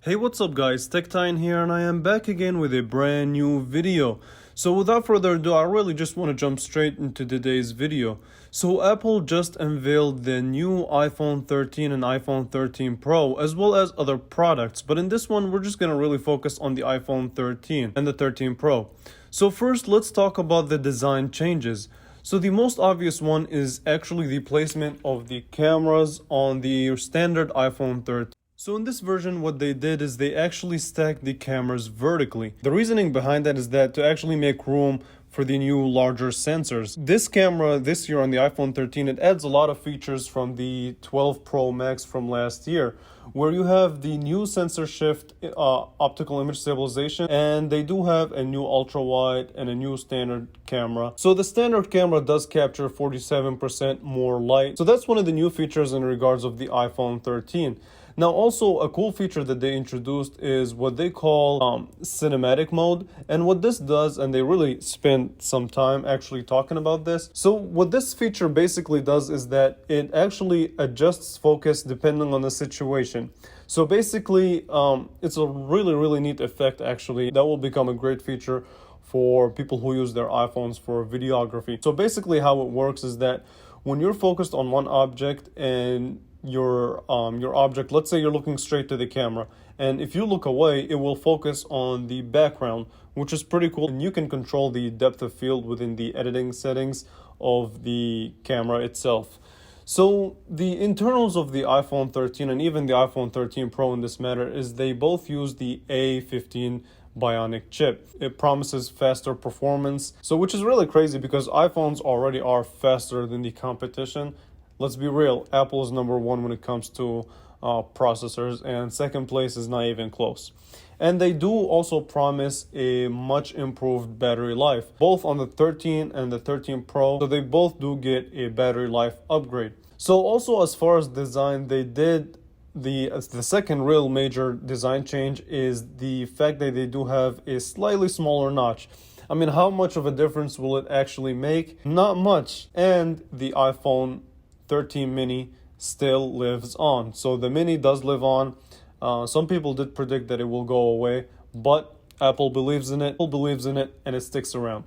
Hey, what's up guys, TechTine here, and I am back again with a brand new video. So without further ado, I really just want to jump straight into today's video. So Apple just unveiled the new iPhone 13 and iPhone 13 Pro, as well as other products. But in this one, we're just going to really focus on the iPhone 13 and the 13 Pro. So first, let's talk about the design changes. So the most obvious one is actually the placement of the cameras on the standard iPhone 13. So in this version, what they did is they actually stacked the cameras vertically. The reasoning behind that is that to actually make room for the new larger sensors. This camera this year on the iPhone 13, it adds a lot of features from the 12 Pro Max from last year, where you have the new sensor shift optical image stabilization, and they do have a new ultra wide and a new standard camera. So the standard camera does capture 47% more light. So that's one of the new features in regards of the iPhone 13. Now, also a cool feature that they introduced is what they call cinematic mode. And what this does, and they really spent some time actually talking about this. So what this feature basically does is that it actually adjusts focus depending on the situation. So basically, it's a really neat effect actually that will become a great feature for people who use their iPhones for videography. So basically how it works is that when you're focused on one object and your object, let's say you're looking straight to the camera, and if you look away, it will focus on the background, which is pretty cool. And you can control the depth of field within the editing settings of the camera itself. So the internals of the iPhone 13 and even the iPhone 13 Pro in this matter is they both use the A15 Bionic chip. It promises faster performance, so which is really crazy because iPhones already are faster than the competition. Let's be real, Apple is number one when it comes to processors, and second place is not even close. And they do also promise a much improved battery life, both on the 13 and the 13 Pro. So they both do get a battery life upgrade. So also as far as design, they did the second real major design change is the fact that they do have a slightly smaller notch. I mean, how much of a difference will it actually make? Not much. And the iPhone 13 mini still lives on. So the mini does live on. Some people did predict that it will go away, but Apple believes in it. Apple believes in it, and it sticks around.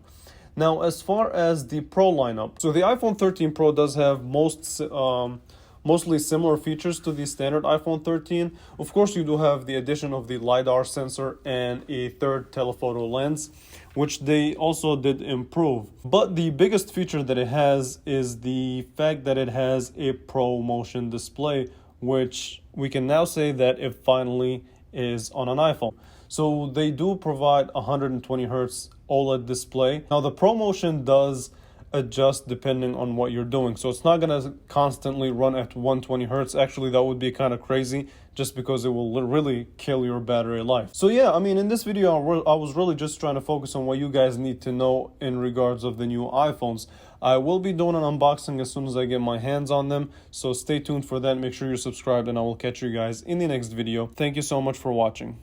Now, as far as the Pro lineup, so the iPhone 13 Pro does have mostly similar features to the standard iPhone 13. Of course, you do have the addition of the LiDAR sensor and a third telephoto lens, which they also did improve. But the biggest feature that it has is the fact that it has a Pro Motion display, which we can now say that it finally is on an iPhone. So they do provide 120 Hz OLED display. Now the Pro Motion does adjust depending on what you're doing, so it's not going to constantly run at 120 hertz. Actually, that would be kind of crazy, just because it will really kill your battery life. So yeah, I mean, in this video I was really just trying to focus on what you guys need to know in regards of the new iPhones. I will be doing an unboxing as soon as I get my hands on them, so stay tuned for that. Make sure you're subscribed, and I will catch you guys in the next video. Thank you so much for watching.